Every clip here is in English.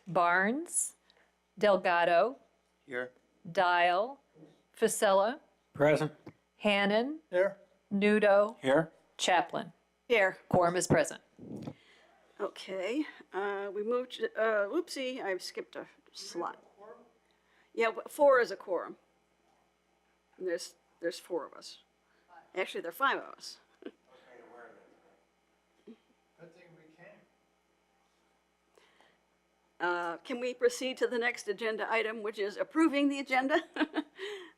Barnes, Delgado, Here. Dial, Fasella, Present. Hannon, Here. Nudo, Here. Chaplin. Here. Quorum is present. Okay, we moved, whoopsie, I've skipped a slot. Yeah, 4 is a quorum. And there's 4 of us. Actually, there are 5 of us. Good thing we came. Can we proceed to the next agenda item, which is approving the agenda?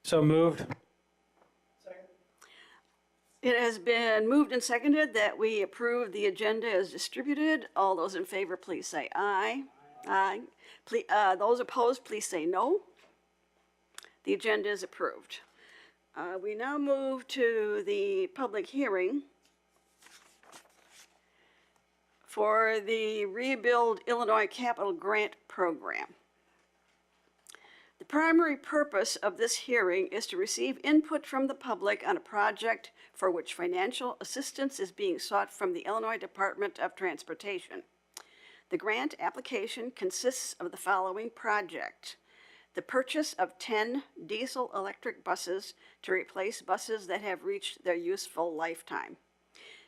So moved. It has been moved and seconded that we approve the agenda as distributed. All those in favor, please say aye. Aye. Please, those opposed, please say no. The agenda is approved. We now move to the public hearing for the Rebuild Illinois Capital Grant Program. The primary purpose of this hearing is to receive input from the public on a project for which financial assistance is being sought from the Illinois Department of Transportation. The grant application consists of the following project: the purchase of 10 diesel-electric buses to replace buses that have reached their useful lifetime.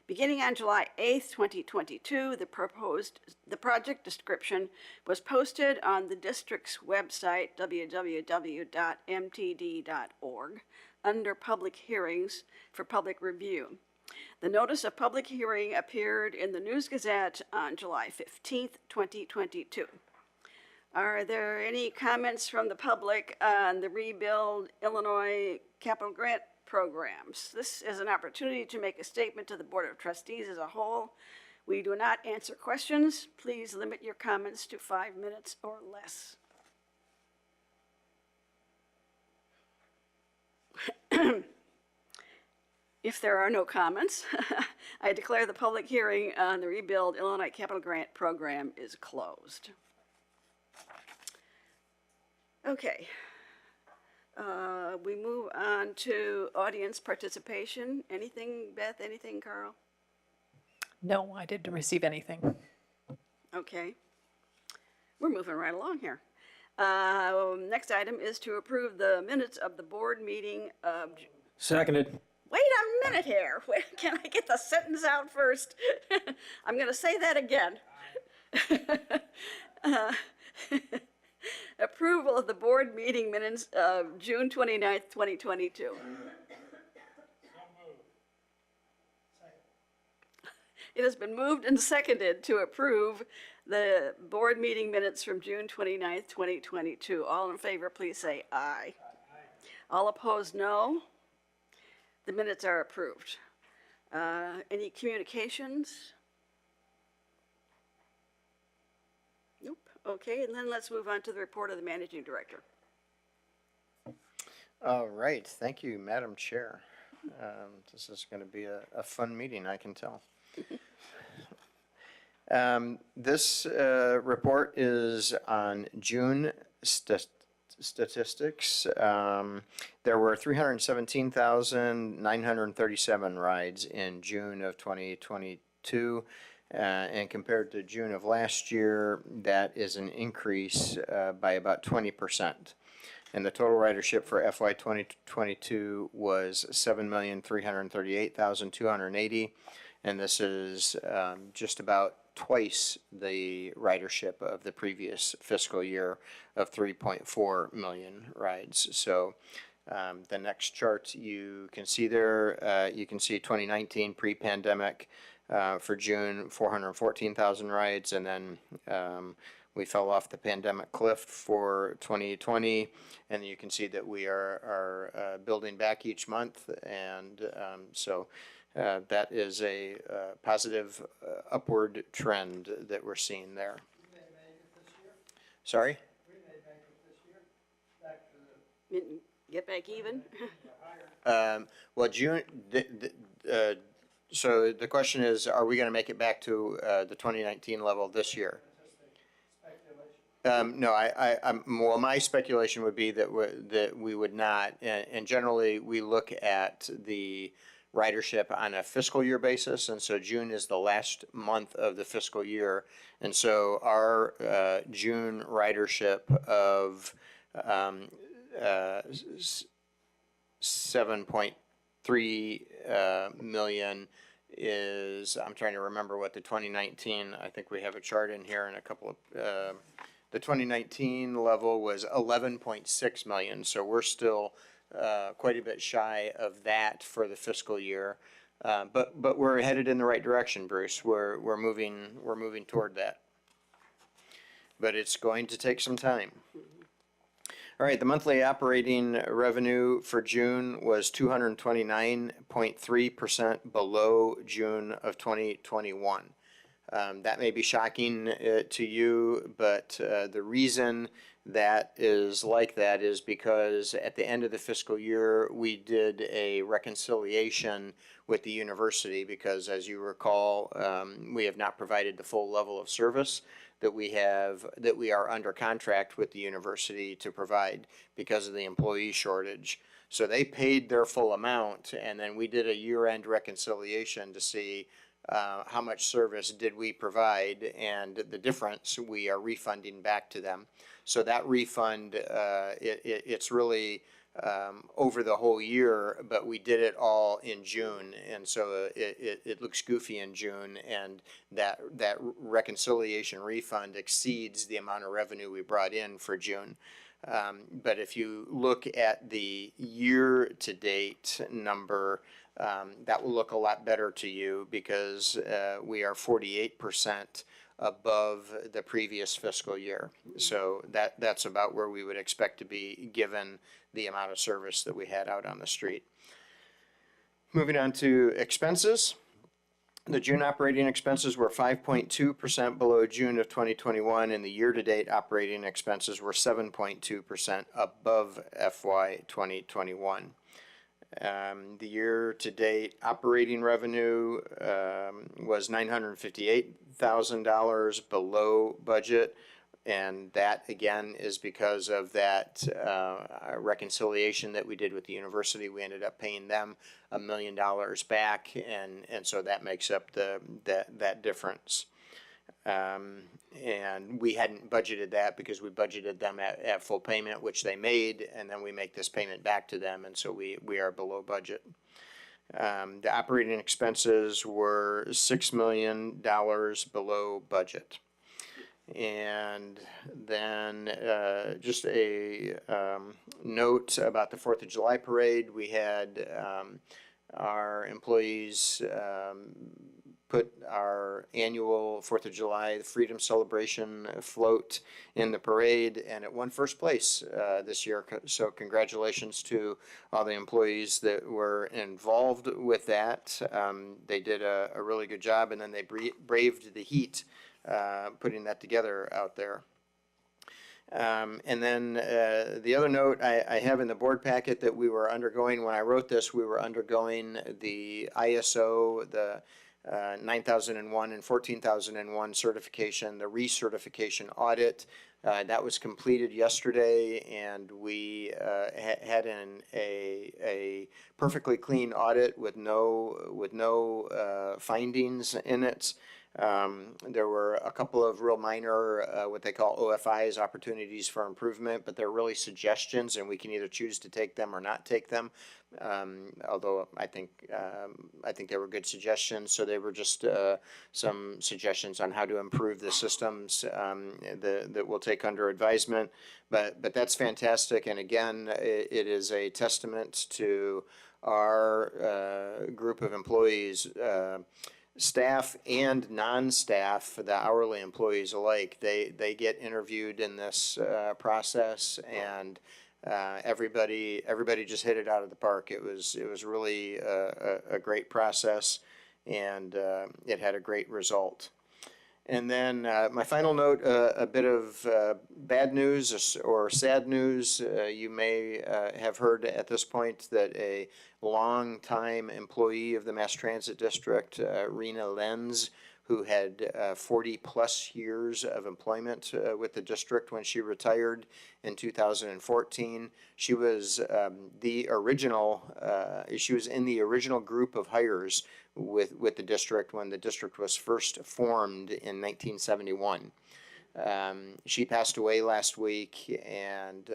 Beginning on July 8th, 2022, the project description was posted on the district's website, www.mtd.org, under Public Hearings for public review. The notice of public hearing appeared in the News Gazette on July 15th, 2022. Are there any comments from the public on the Rebuild Illinois Capital Grant programs? This is an opportunity to make a statement to the Board of Trustees as a whole. We do not answer questions. Please limit your comments to 5 minutes or less. If there are no comments, I declare the public hearing on the Rebuild Illinois Capital Grant Program is closed. Okay. We move on to audience participation. Anything, Beth? Anything, Carl? No, I didn't receive anything. Okay. We're moving right along here. Next item is to approve the minutes of the board meeting of... Seconded. Wait a minute here. Can I get the sentence out first? I'm going to say that again. Approval of the board meeting minutes of June 29th, 2022. It has been moved and seconded to approve the board meeting minutes from June 29th, 2022. All in favor, please say aye. All opposed, no. The minutes are approved. Any communications? Nope. Okay, and then let's move on to the report of the managing director. All right, thank you, Madam Chair. This is going to be a fun meeting, I can tell. This report is on June statistics. There were 317,937 rides in June of 2022. And compared to June of last year, that is an increase by about 20%. And the total ridership for FY 2022 was 7,338,280, and this is just about twice the ridership of the previous fiscal year of 3.4 million rides. So the next chart you can see there, you can see 2019 pre-pandemic. For June, 414,000 rides, and then we fell off the pandemic cliff for 2020, and you can see that we are building back each month, and so that is a positive upward trend that we're seeing there. We may make it this year. Sorry? We may make it this year. Back to the Get back even? Well, June, so the question is, are we going to make it back to the 2019 level this year? No, well, my speculation would be that we would not, and generally we look at the ridership on a fiscal year basis, and so June is the last month of the fiscal year. And so our June ridership of 7.3 million is, I'm trying to remember what the 2019, I think we have a chart in here and a couple of, the 2019 level was 11.6 million. So we're still quite a bit shy of that for the fiscal year. But we're headed in the right direction, Bruce. We're moving toward that. But it's going to take some time. All right, the monthly operating revenue for June was 229.3% below June of 2021. That may be shocking to you, but the reason that is like that is because at the end of the fiscal year, we did a reconciliation with the university because, as you recall, we have not provided the full level of service that we are under contract with the university to provide because of the employee shortage. So they paid their full amount, and then we did a year-end reconciliation to see how much service did we provide, and the difference we are refunding back to them. So that refund, it's really over the whole year, but we did it all in June, and so it looks goofy in June, and that reconciliation refund exceeds the amount of revenue we brought in for June. But if you look at the year-to-date number, that will look a lot better to you because we are 48% above the previous fiscal year. So that's about where we would expect to be given the amount of service that we had out on the street. Moving on to expenses. The June operating expenses were 5.2% below June of 2021, and the year-to-date operating expenses were 7.2% above FY 2021. The year-to-date operating revenue was $958,000 below budget, and that again is because of that reconciliation that we did with the university. We ended up paying them $1 million back, and so that makes up that difference. And we hadn't budgeted that because we budgeted them at full payment, which they made, and then we make this payment back to them, and so we are below budget. The operating expenses were $6 million below budget. And then just a note about the 4th of July parade. We had our employees put our annual 4th of July Freedom Celebration float in the parade, and it won first place this year. So congratulations to all the employees that were involved with that. They did a really good job, and then they braved the heat putting that together out there. And then the other note I have in the board packet that we were undergoing when I wrote this, we were undergoing the ISO, the 9001 and 14001 certification, the recertification audit. That was completed yesterday, and we had a perfectly clean audit with no findings in it. There were a couple of real minor, what they call OFIs, opportunities for improvement, but they're really suggestions, and we can either choose to take them or not take them. Although I think they were good suggestions, so they were just some suggestions on how to improve the systems that we'll take under advisement. But that's fantastic, and again, it is a testament to our group of employees. Staff and non-staff, the hourly employees alike, they get interviewed in this process, and everybody just hit it out of the park. It was really a great process, and it had a great result. And then my final note, a bit of bad news or sad news. You may have heard at this point that a long-time employee of the Mass Transit District, Rena Lenz, who had 40-plus years of employment with the district when she retired in 2014. She was the original, she was in the original group of hires with the district when the district was first formed in 1971. She passed away last week, and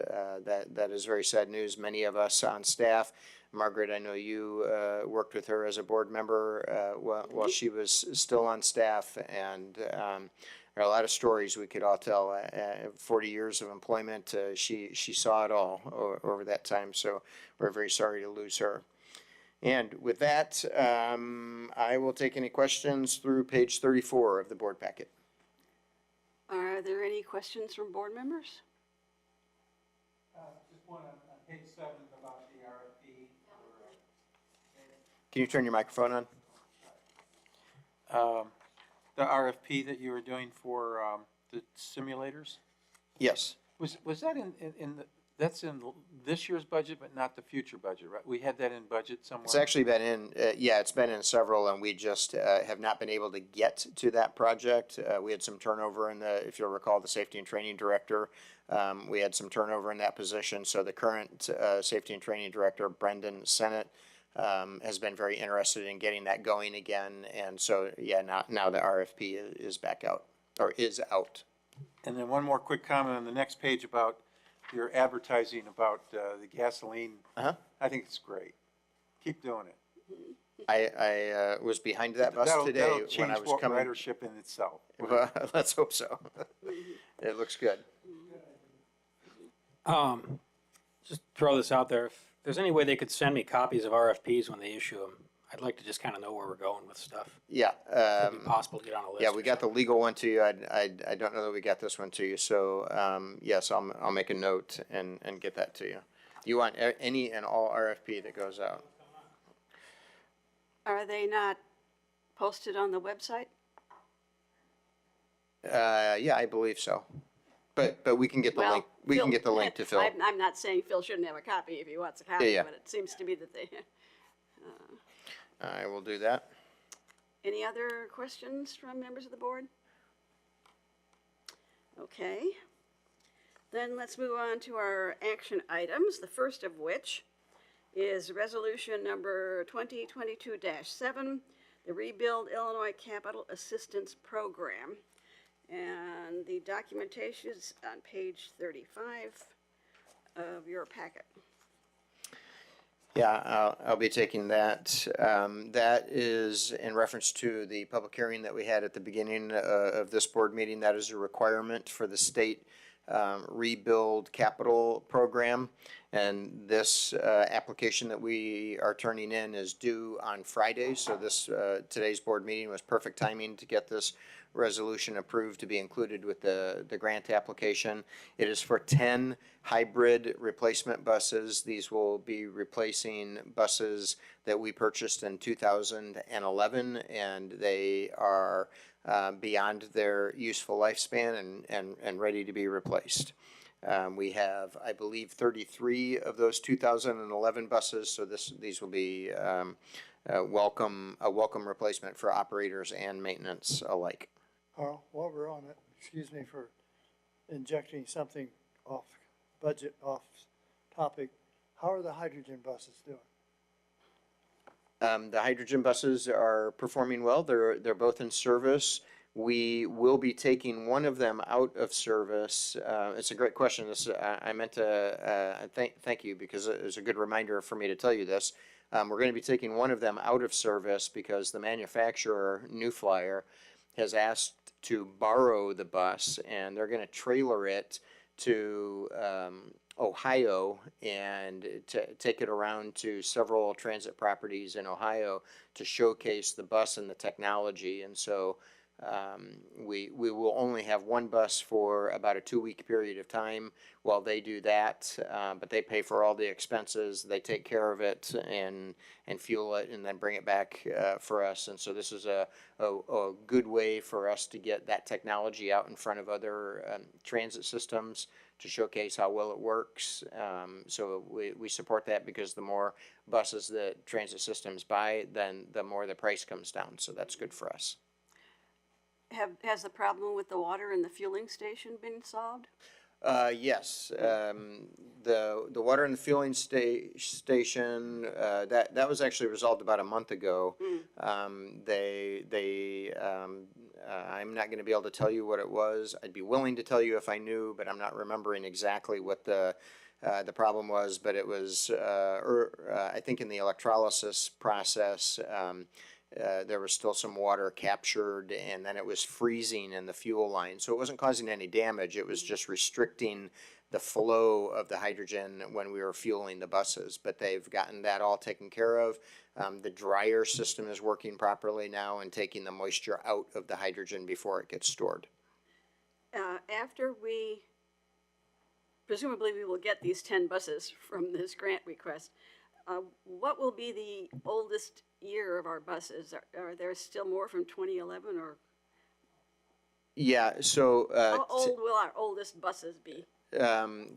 that is very sad news. Many of us on staff, Margaret, I know you worked with her as a board member while she was still on staff, and there are a lot of stories we could all tell. 40 years of employment, she saw it all over that time, so we're very sorry to lose her. And with that, I will take any questions through page 34 of the board packet. Are there any questions from board members? Just one on page 7 about the RFP. Can you turn your microphone on? The RFP that you were doing for the simulators, Yes. was that in the, that's in this year's budget, but not the future budget, right? We had that in budget somewhere? It's actually been in, it's been in several, and we just have not been able to get to that project. We had some turnover in the, if you'll recall, the safety and training director. We had some turnover in that position, so the current safety and training director, Brendan Sennett, has been very interested in getting that going again. And so, yeah, now the RFP is back out, or is out. And then one more quick comment on the next page about your advertising about the gasoline. Uh-huh. I think it's great. Keep doing it. I was behind that bus today That'll when change I was coming. ridership in itself. Well, let's hope so. It looks good. Just throw this out there. If there's any way they could send me copies of RFPs when they issue them, I'd like to just kind of know where we're going with stuff. Yeah. If it'd be possible to get on a list. Yeah, we got the legal one to you. I don't know that we got this one to you. So, yes, I'll make a note and get that to you. You want any and all RFP that goes out? Are they not posted on the website? Yeah, I believe so. But we can get the link. We can get the link to Phil. I'm not saying Phil shouldn't have a copy if he wants a copy, Yeah. but it seems to be that they. I will do that. Any other questions from members of the board? Okay. Then let's move on to our action items, the first of which is resolution number 2022-7, the Rebuild Illinois Capital Assistance Program. And the documentation is on page 35 of your packet. Yeah, I'll be taking that. That is in reference to the public hearing that we had at the beginning of this board meeting. That is a requirement for the state Rebuild Capital Program. And this application that we are turning in is due on Friday. So this today's board meeting was perfect timing to get this resolution approved to be included with the grant application. It is for 10 hybrid replacement buses. These will be replacing buses that we purchased in 2011, and they are beyond their useful lifespan and ready to be replaced. We have, I believe, 33 of those 2011 buses, so these will be a welcome replacement for operators and maintenance alike. Carl, while we're on it, excuse me for injecting something off budget, off topic. How are the hydrogen buses doing? The hydrogen buses are performing well. They're both in service. We will be taking one of them out of service. It's a great question. I meant to thank you because it was a good reminder for me to tell you this. We're going to be taking one of them out of service because the manufacturer, New Flyer, has asked to borrow the bus, and they're going to trailer it to Ohio and take it around to several transit properties in Ohio to showcase the bus and the technology. And so we will only have one bus for about a 2-week period of time while they do that, but they pay for all the expenses. They take care of it and fuel it and then bring it back for us. And so this is a good way for us to get that technology out in front of other transit systems to showcase how well it works. So we support that because the more buses that transit systems buy, then the more the price comes down. So that's good for us. has the problem with the water in the fueling station been solved? Yes, the water in the fueling station, that was actually resolved about a month ago. I'm not gonna be able to tell you what it was. I'd be willing to tell you if I knew, but I'm not remembering exactly what the problem was, but it was, I think in the electrolysis process, there was still some water captured, and then it was freezing in the fuel line. So it wasn't causing any damage. It was just restricting the flow of the hydrogen when we were fueling the buses. But they've gotten that all taken care of. The dryer system is working properly now and taking the moisture out of the hydrogen before it gets stored. After presumably we will get these 10 buses from this grant request, what will be the oldest year of our buses? Are there still more from 2011, or Yeah, so how old will our oldest buses be?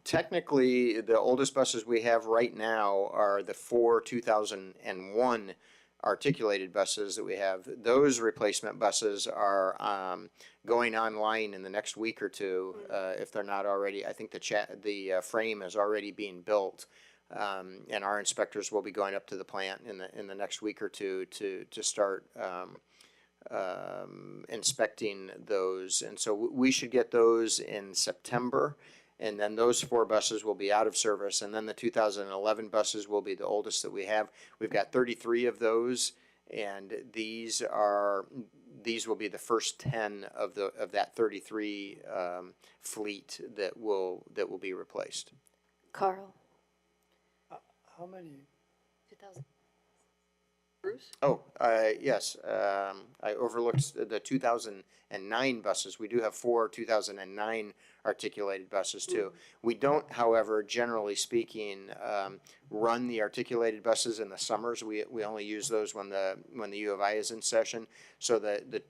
technically, the oldest buses we have right now are the 2001 articulated buses that we have. Those replacement buses are going online in the next week or two, if they're not already. I think the frame is already being built. And our inspectors will be going up to the plant in the next week or two to start inspecting those. And so we should get those in September, and then those 4 buses will be out of service. And then the 2011 buses will be the oldest that we have. We've got 33 of those, and these will be the first 10 of that 33 fleet that will be replaced. Carl? How many, 2000. Bruce? Oh, yes, I overlooked the 2009 buses. We do have 4 2009 articulated buses too. We don't, however, generally speaking, run the articulated buses in the summers. We only use those when the U of I is in session. So the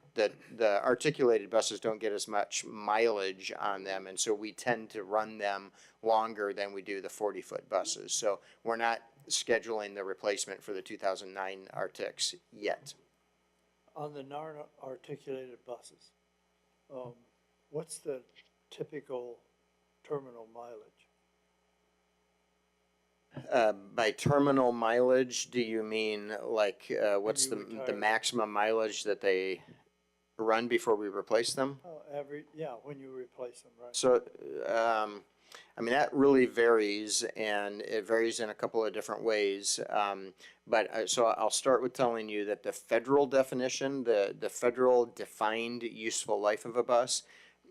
articulated buses don't get as much mileage on them, and so we tend to run them longer than we do the 40-foot buses. So we're not scheduling the replacement for the 2009 Arctics yet. on the non-articulated buses, what's the typical terminal mileage? By terminal mileage, do you mean like what's you the retire. maximum mileage that they run before we replace them? Oh, when you replace them, right? So, I mean, that really varies, and it varies in a couple of different ways. So I'll start with telling you that the federal definition, the federal defined useful life of a bus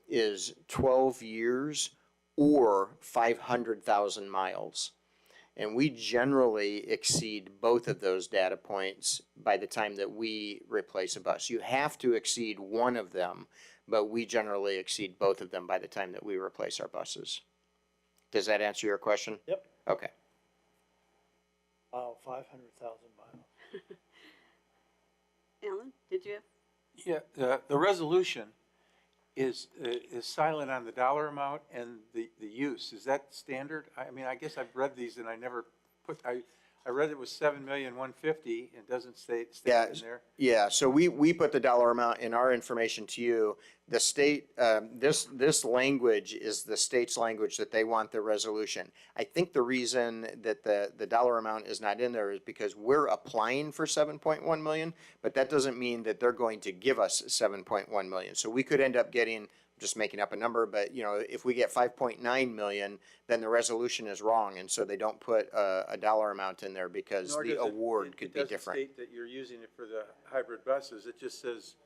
is 12 years or 500,000 miles. And we generally exceed both of those data points by the time that we replace a bus. You have to exceed one of them, but we generally exceed both of them by the time that we replace our buses. Does that answer your question? Yep. Okay. 500,000 miles. Alan, did you have? Yeah, the resolution is silent on the dollar amount and the use. Is that standard? I mean, I guess I've read these and I never put, I read it was 7,150,000 and doesn't state Yeah, in there. Yeah, so we put the dollar amount in our information to you. The state, this language is the state's language that they want the resolution. I think the reason that the dollar amount is not in there is because we're applying for 7.1 million, but that doesn't mean that they're going to give us 7.1 million. So we could end up getting, just making up a number, but you know, if we get 5.9 million, then the resolution is wrong, and so they don't put a dollar amount in there because Nor the does award could be It different. doesn't state that you're using it for the hybrid buses. It just says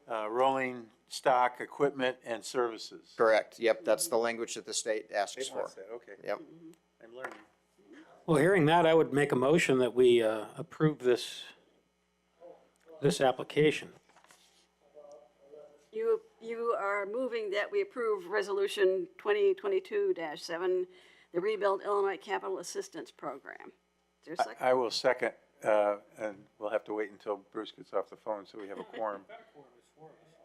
rolling stock, equipment, and services. Correct, yep, that's the language that the state asks It for. wants that, okay. Yep. I'm learning. Well, hearing that, I would make a motion that we approve this application. You are moving that we approve Resolution 2022-7, the Rebuild Illinois Capital Assistance Program. Is there a second? I will second, and we'll have to wait until Bruce gets off the phone so we have a quorum.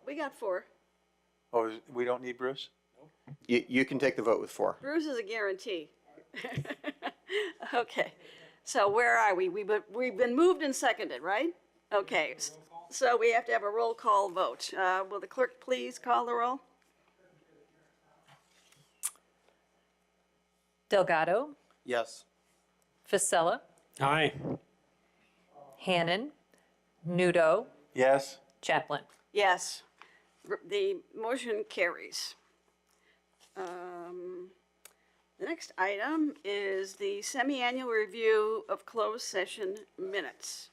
We got 4. Oh, we don't need Bruce? You can take the vote with 4. Bruce is a guarantee. Okay, so where are we? We've been moved and seconded, right? Okay, So we have to have a roll call vote. Will the clerk please call the roll? Delgado, Yes. Fasella, Aye. Hannon, Nudo, Yes? Chaplin. Yes, the motion carries. The next item is the semi-annual review of closed session minutes.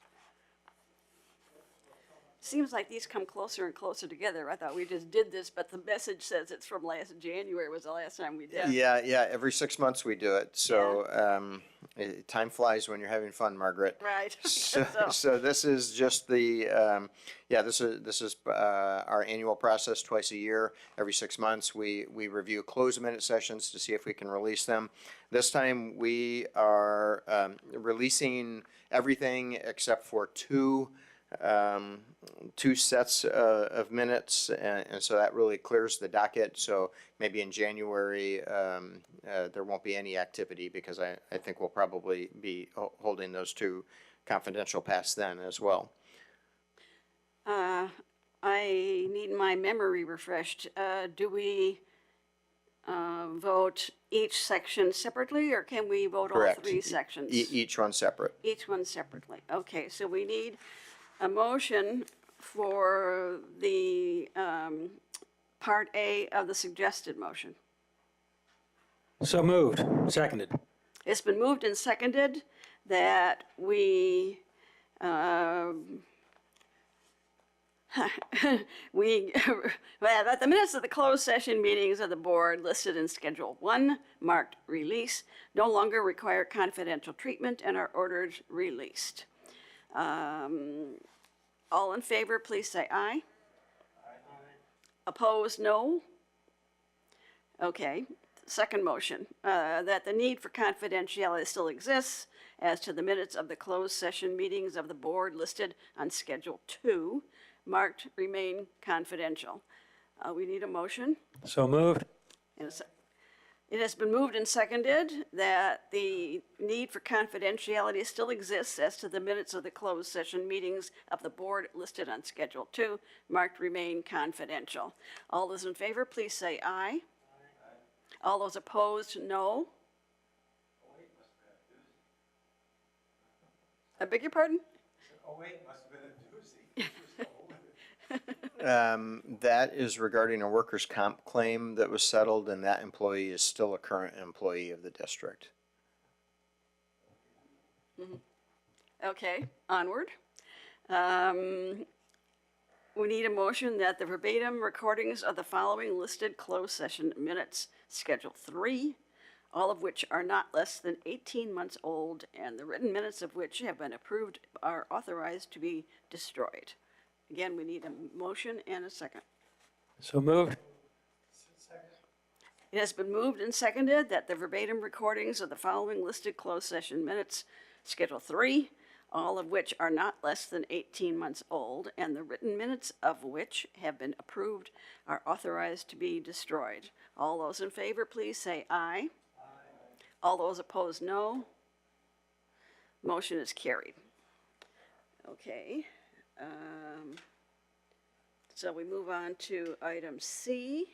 Seems like these come closer and closer together. I thought we just did this, but the message says it's from last January was the last time we did. Yeah, every 6 months we do it, so, time flies when you're having fun, Margaret. Right. So this is just the, this is our annual process twice a year. Every 6 months, we review closed minute sessions to see if we can release them. This time, we are releasing everything except for two sets of minutes, and so that really clears the docket. So maybe in January, there won't be any activity because I think we'll probably be holding those two confidential past then as well. I need my memory refreshed. Do we vote each section separately, or can we vote all Correct. three sections? Each one separate. Each one separately. Okay, so we need a motion for the Part A of the suggested motion. So moved. Seconded. It's been moved and seconded that we that the minutes of the closed session meetings of the board listed in Schedule 1, marked release, no longer require confidential treatment and are ordered released. All in favor, please say aye. Opposed, no? Okay. Second motion, that the need for confidentiality still exists as to the minutes of the closed session meetings of the board listed on Schedule 2, marked remain confidential. We need a motion. So moved. And it has been moved and seconded that the need for confidentiality still exists as to the minutes of the closed session meetings of the board listed on Schedule 2, marked remain confidential. All those in favor, please say aye. All those opposed, no. I beg your pardon? Oh, wait, must have been a doozy. That is regarding a workers' comp claim that was settled, and that employee is still a current employee of the district. Okay, onward. We need a motion that the verbatim recordings of the following listed closed session minutes, Schedule 3, all of which are not less than 18 months old, and the written minutes of which have been approved are authorized to be destroyed. Again, we need a motion and a second. So moved. It has been moved and seconded that the verbatim recordings of the following listed closed session minutes, Schedule 3, all of which are not less than 18 months old, and the written minutes of which have been approved are authorized to be destroyed. All those in favor, please say aye. All those opposed, no. Motion is carried. Okay. So we move on to item C,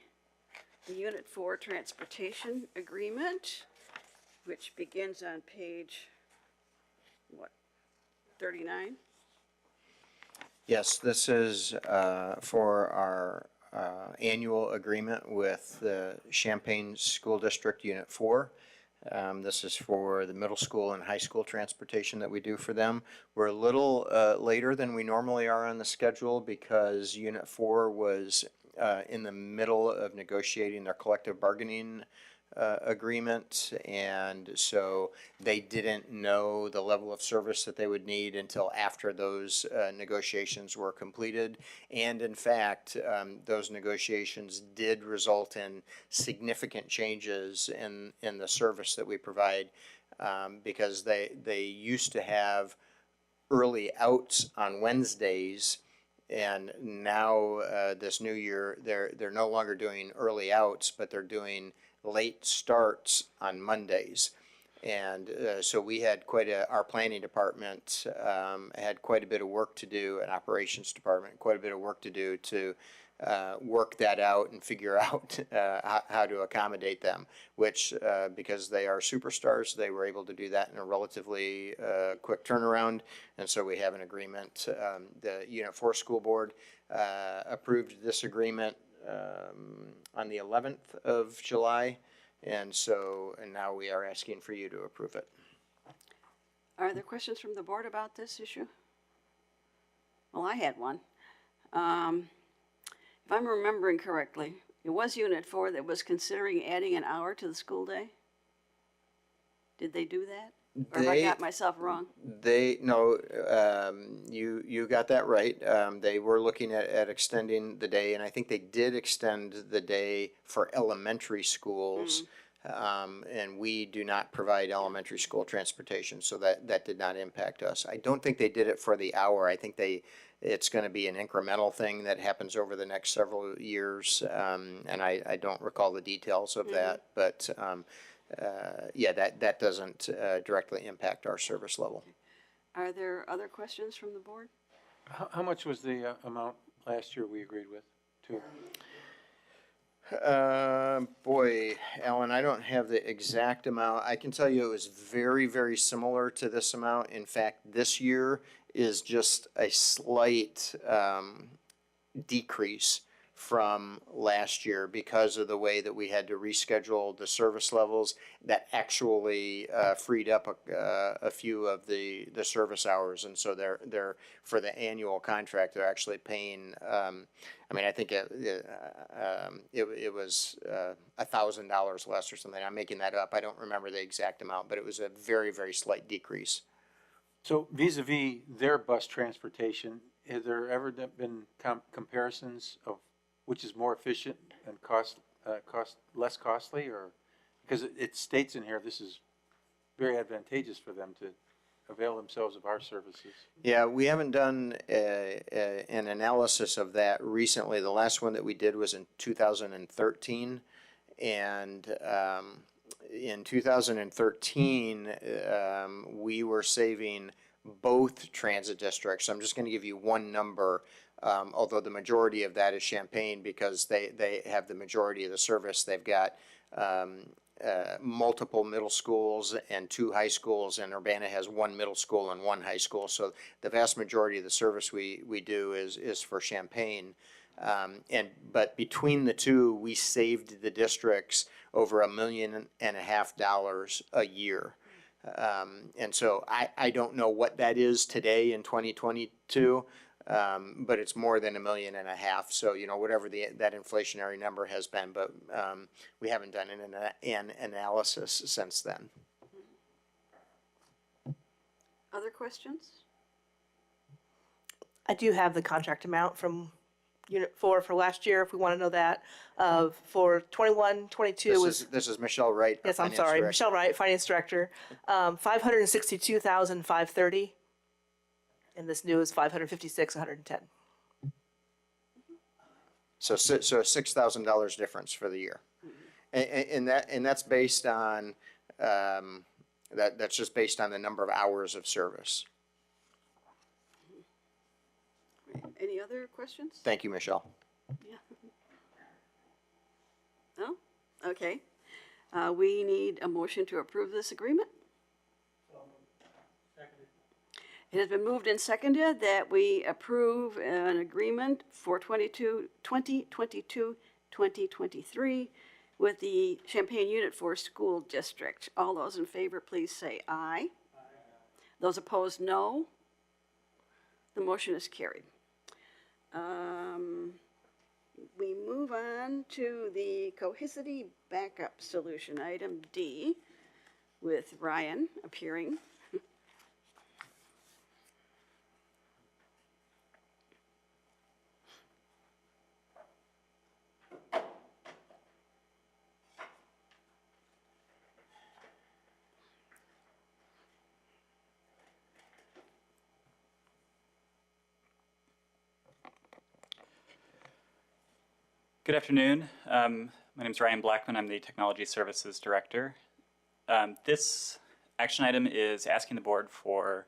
the Unit 4 Transportation Agreement, which begins on page, 39? Yes, this is for our annual agreement with the Champaign School District Unit 4. This is for the middle school and high school transportation that we do for them. We're a little later than we normally are on the schedule because Unit 4 was in the middle of negotiating their collective bargaining agreement, and so they didn't know the level of service that they would need until after those negotiations were completed. And in fact, those negotiations did result in significant changes in the service that we provide, because they used to have early outs on Wednesdays, and now this new year they're no longer doing early outs, but they're doing late starts on Mondays. And so we had our planning department had quite a bit of work to do, and operations department, quite a bit of work to do to work that out and figure out how to accommodate them, which, because they are superstars, they were able to do that in a relatively quick turnaround. And so we have an agreement. The Unit 4 School Board approved this agreement on the 11th of July. And now we are asking for you to approve it. Are there questions from the board about this issue? Well, I had one. If I'm remembering correctly, it was Unit 4 that was considering adding an hour to the school day? Did they do that? Or have I got myself wrong? You got that right. They were looking at extending the day, and I think they did extend the day for elementary schools. And we do not provide elementary school transportation, so that did not impact us. I don't think they did it for the hour. I think it's going to be an incremental thing that happens over the next several years, and I don't recall the details of that, but yeah, that doesn't directly impact our service level. Are there other questions from the board? How much was the amount last year we agreed with, too? Boy, Alan, I don't have the exact amount. I can tell you it was very, very similar to this amount. In fact, this year is just a slight decrease from last year because of the way that we had to reschedule the service levels that actually freed up a few of the service hours. And so they're for the annual contract, they're actually paying, I mean, I think it was $1,000 less or something. I'm making that up. I don't remember the exact amount, but it was a very, very slight decrease. So vis-a-vis their bus transportation, has there ever been comparisons of which is more efficient and less costly, or because it states in here this is very advantageous for them to avail themselves of our services? Yeah, we haven't done an analysis of that recently. The last one that we did was in 2013, and in 2013 we were saving both transit districts. I'm just going to give you one number. Although the majority of that is Champaign because they have the majority of the service. They've got multiple middle schools and 2 high schools, and Urbana has 1 middle school and 1 high school. So the vast majority of the service we do is for Champaign. But between the two, we saved the districts over $1.5 million a year. And so I don't know what that is today in 2022. But it's more than $1.5 million. So, whatever that inflationary number has been, but we haven't done an analysis since then. Other questions? I do have the contract amount from Unit 4 for last year, if we want to know that. For 21, 22 was. This is Michelle Wright. Yes, I'm sorry, Michelle Wright, Finance Director. 562,530. And this new is 556,110. So a $6,000 difference for the year, and that's based on that's just based on the number of hours of service. Any other questions? Thank you, Michelle. Yeah. No? Okay. We need a motion to approve this agreement. It has been moved and seconded that we approve an agreement for 2022-2023 with the Champaign Unit 4 School District. All those in favor, please say aye. Those opposed, no. The motion is carried. We move on to the Cohesity Backup Solution, item D, with Ryan appearing. Good afternoon. My name is Ryan Blackman. I'm the Technology Services Director. This Action item is asking the board for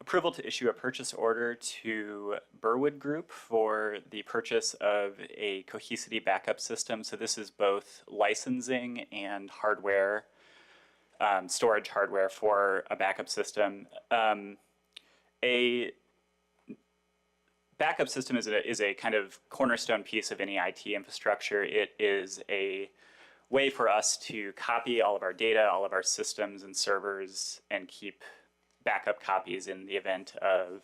approval to issue a purchase order to Burwood Group for the purchase of a Cohesity backup system. So this is both licensing and hardware, storage hardware for a backup system. A backup system is a kind of cornerstone piece of any IT infrastructure. It is a way for us to copy all of our data, all of our systems and servers, and keep backup copies in the event of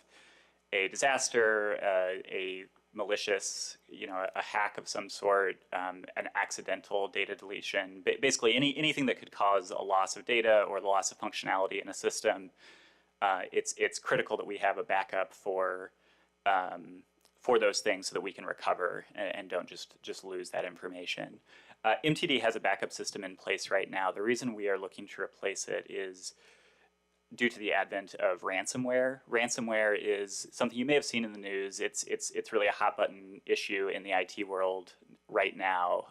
a disaster, a malicious, a hack of some sort, an accidental data deletion, basically anything that could cause a loss of data or the loss of functionality in a system. It's critical that we have a backup for those things so that we can recover and don't just lose that information. MTD has a backup system in place right now. The reason we are looking to replace it is due to the advent of ransomware. Ransomware is something you may have seen in the news. It's really a hot button issue in the IT world right now.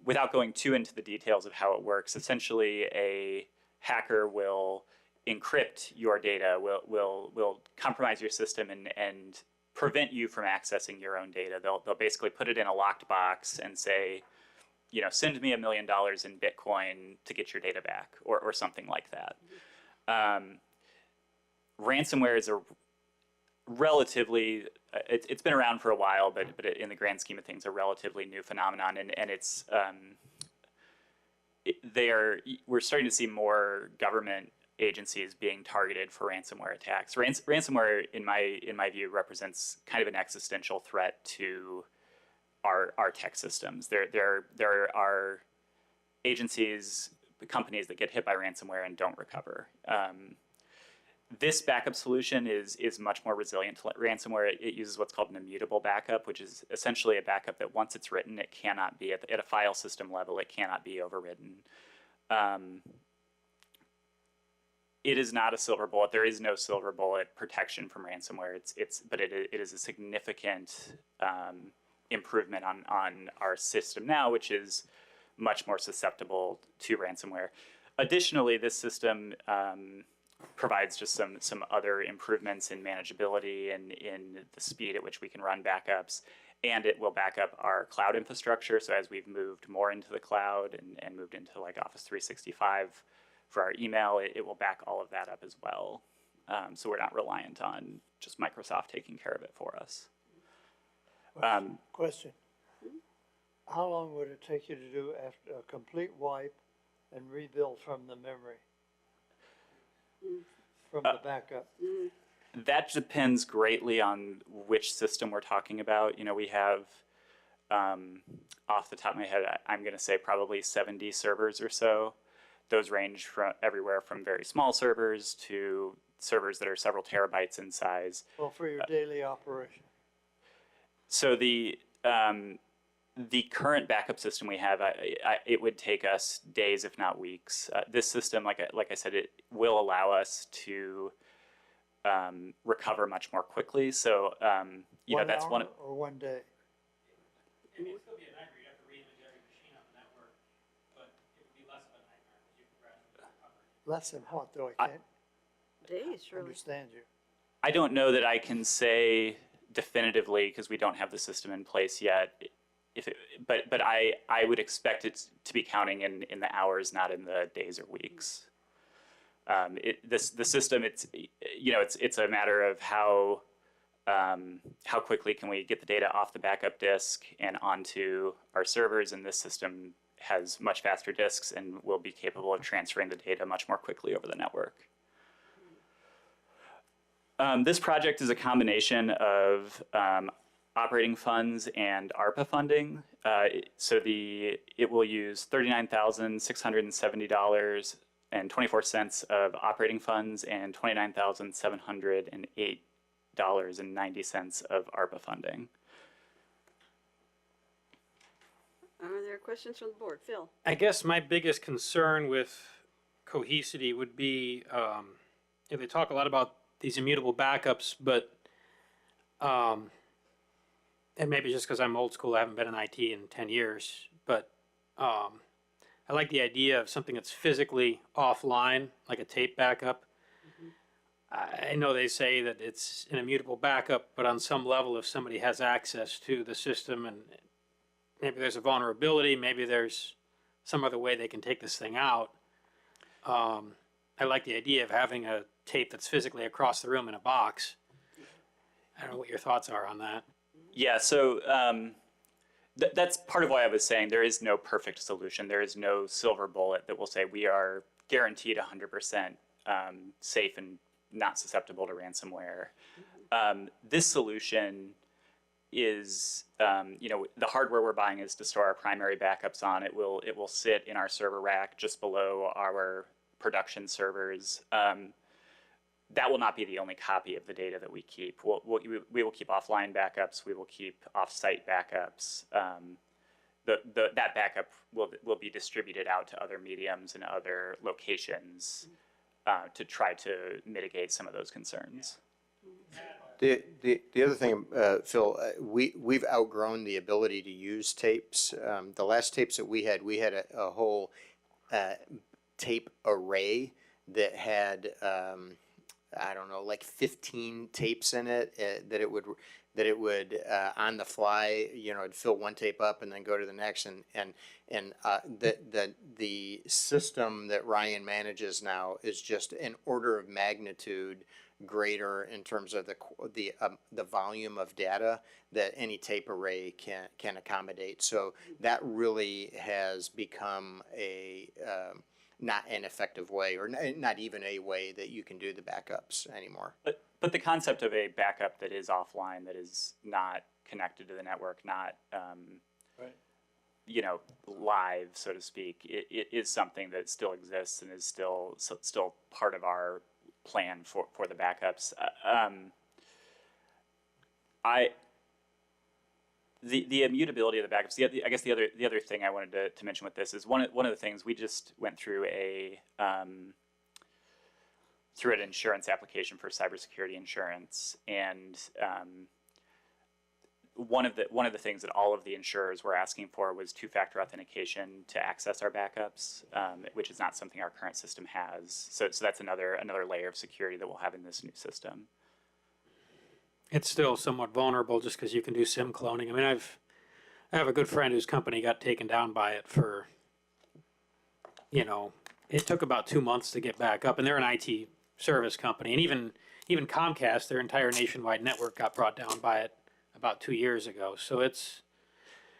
Without going too into the details of how it works, essentially a hacker will encrypt your data, will compromise your system and prevent you from accessing your own data. They'll basically put it in a locked box and say, send me $1 million in Bitcoin to get your data back, or something like that. Ransomware is a relatively, it's been around for a while, but in the grand scheme of things, a relatively new phenomenon, and it's we're starting to see more government agencies being targeted for ransomware attacks. Ransomware, in my view, represents kind of an existential threat to our tech systems. There are agencies, companies that get hit by ransomware and don't recover. This backup solution is much more resilient to ransomware. It uses what's called an immutable backup, which is essentially a backup that once it's written, it cannot be at a file system level. It cannot be overridden. It is not a silver bullet. There is no silver bullet protection from ransomware. But it is a significant improvement on our system now, which is much more susceptible to ransomware. Additionally, this system provides just some other improvements in manageability and in the speed at which we can run backups, and it will back up our cloud infrastructure. So as we've moved more into the cloud and moved into like Office 365 for our email, it will back all of that up as well. So we're not reliant on just Microsoft taking care of it for us. Question. How long would it take you to do after a complete wipe and rebuild from the memory? From the backup? That depends greatly on which system we're talking about. We have, off the top of my head, I'm going to say probably 70 servers or so. Those range from everywhere from very small servers to servers that are several terabytes in size. Well, for your daily operation? So the current backup system we have, it would take us days, if not weeks. This system, like I said, it will allow us to recover much more quickly. So, that's one. Or 1 day? I mean, it'd still be a nightmare. You'd have to re-image every machine on the network, but it would be less of a nightmare because you can gradually recover. Less than what, though? I can't Days, surely. understand you. I don't know that I can say definitively because we don't have the system in place yet. But I would expect it to be counting in the hours, not in the days or weeks. The system, it's a matter of how quickly can we get the data off the backup disk and onto our servers, and this system has much faster disks and will be capable of transferring the data much more quickly over the network. This project is a combination of operating funds and ARPA funding. So it will use $39,670.24 of operating funds and $29,708.90 of ARPA funding. Are there questions from the board? Phil? I guess my biggest concern with Cohesity would be, they talk a lot about these immutable backups, but, and maybe just because I'm old school, I haven't been in IT in 10 years, but I like the idea of something that's physically offline, like a tape backup. I know they say that it's an immutable backup, but on some level, if somebody has access to the system and maybe there's a vulnerability, maybe there's some other way they can take this thing out. I like the idea of having a tape that's physically across the room in a box. I don't know what your thoughts are on that. Yeah, so that's part of why I was saying there is no perfect solution. There is no silver bullet that will say we are guaranteed 100% safe and not susceptible to ransomware. This solution is, the hardware we're buying is to store our primary backups on. It will sit in our server rack just below our production servers. That will not be the only copy of the data that we keep. We will keep offline backups. We will keep off-site backups. That backup will be distributed out to other mediums and other locations to try to mitigate some of those concerns. The other thing, Phil, we've outgrown the ability to use tapes. The last tapes that we had a whole tape array that had I don't know, like 15 tapes in it that it would on the fly, it'd fill one tape up and then go to the next, and the system that Ryan manages now is just an order of magnitude greater in terms of the volume of data that any tape array can accommodate. So that really has become a not an effective way, or not even a way that you can do the backups anymore. But the concept of a backup that is offline, that is not connected to the network, not live, so to speak, it is something that still exists and is still part of our plan for the backups. The immutability of the backups. I guess the other thing I wanted to mention with this is one of the things we just went through through an insurance application for cybersecurity insurance, and one of the things that all of the insurers were asking for was two-factor authentication to access our backups, which is not something our current system has. So that's another layer of security that we'll have in this new system. It's still somewhat vulnerable just because you can do SIM cloning. I mean, I have a good friend whose company got taken down by it for, it took about 2 months to get back up, and they're an IT service company, and even Comcast, their entire nationwide network got brought down by it about 2 years ago. So it's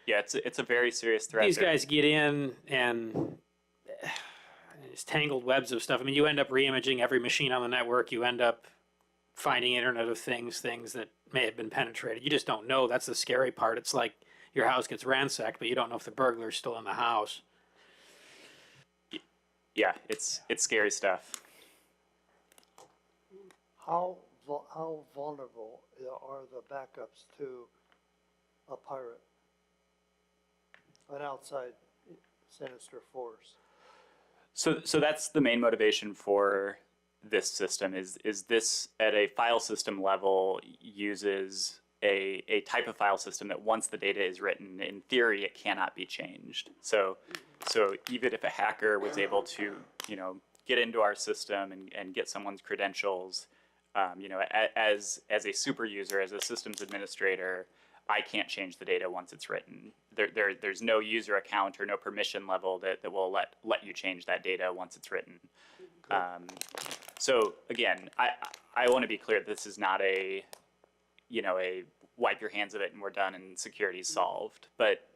a very serious threat. These guys get in and it's tangled webs of stuff. I mean, you end up re-imaging every machine on the network. You end up finding Internet of things that may have been penetrated. You just don't know. That's the scary part. It's like your house gets ransacked, but you don't know if the burglar's still in the house. Yeah, it's scary stuff. How vulnerable are the backups to a pirate, an outside sinister force? So that's the main motivation for this system is this at a file system level uses a type of file system that once the data is written, in theory, it cannot be changed. So even if a hacker was able to, get into our system and get someone's credentials, as a super user, as a systems administrator, I can't change the data once it's written. There's no user account or no permission level that will let you change that data once it's written. So again, I want to be clear, this is not a wipe your hands of it and we're done and security's solved. But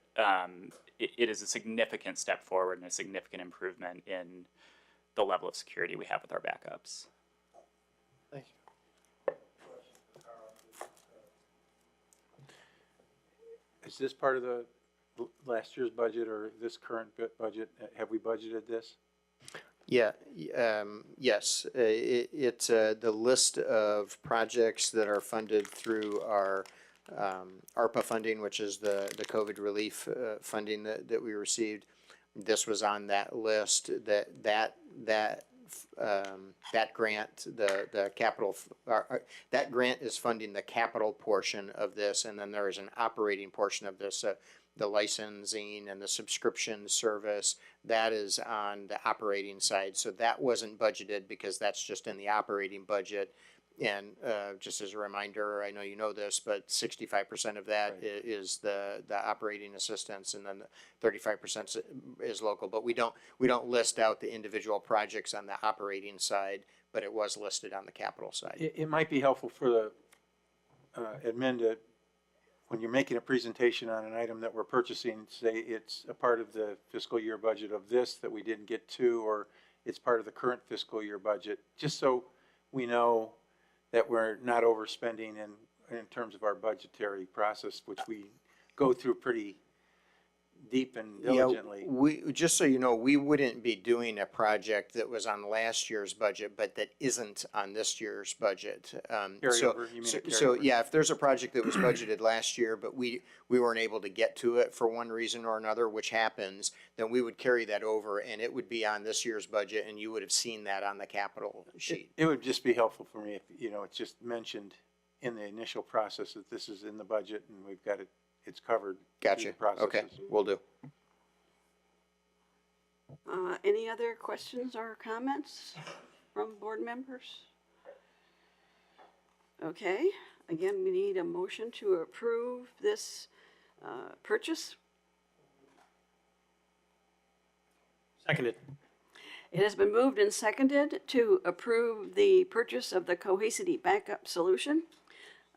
it is a significant step forward and a significant improvement in the level of security we have with our backups. Thank you. Is this part of the last year's budget or this current budget? Have we budgeted this? Yeah, yes. It's the list of projects that are funded through our ARPA funding, which is the COVID relief funding that we received. This was on that list. That grant, the capital, that grant is funding the capital portion of this, and then there is an operating portion of this. the licensing and the subscription service, that is on the operating side. So that wasn't budgeted because that's just in the operating budget. And just as a reminder, I know you know this, but 65% of that is the operating assistance, and then 35% is local. But we don't list out the individual projects on the operating side, but it was listed on the capital side. It might be helpful for the admin to, when you're making a presentation on an item that we're purchasing, say it's a part of the fiscal year budget of this that we didn't get to, or it's part of the current fiscal year budget, just so we know that we're not overspending in terms of our budgetary process, which we go through pretty deep and diligently. Yeah, we, just so you know, we wouldn't be doing a project that was on last year's budget, but that isn't on this year's budget. Carryover, you mean a So, carryover? yeah, if there's a project that was budgeted last year, but we weren't able to get to it for one reason or another, which happens, then we would carry that over and it would be on this year's budget and you would have seen that on the capital sheet. It would just be helpful for me if, it's just mentioned in the initial process that this is in the budget and we've got it, it's covered. through Gotcha. the processes. Okay, will do. Any other questions or comments from board members? Okay, again, we need a motion to approve this purchase. Seconded. It has been moved and seconded to approve the purchase of the Cohesity backup solution.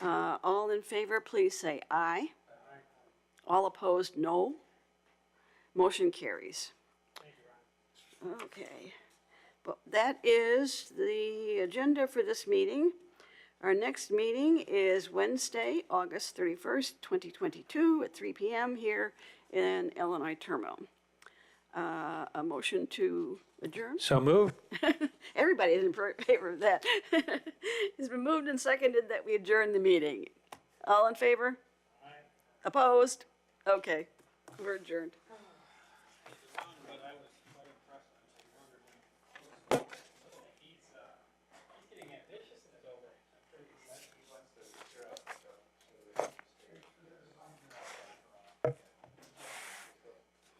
All in favor, please say aye. All opposed, no. Motion carries. Okay, but that is the agenda for this meeting. Our next meeting is Wednesday, August 31st, 2022 at 3 p.m. here in Illinois Terminal. A motion to adjourn? So moved. Everybody is in favor of that. It's been moved and seconded that we adjourn the meeting. All in favor? Opposed? Okay, we're adjourned.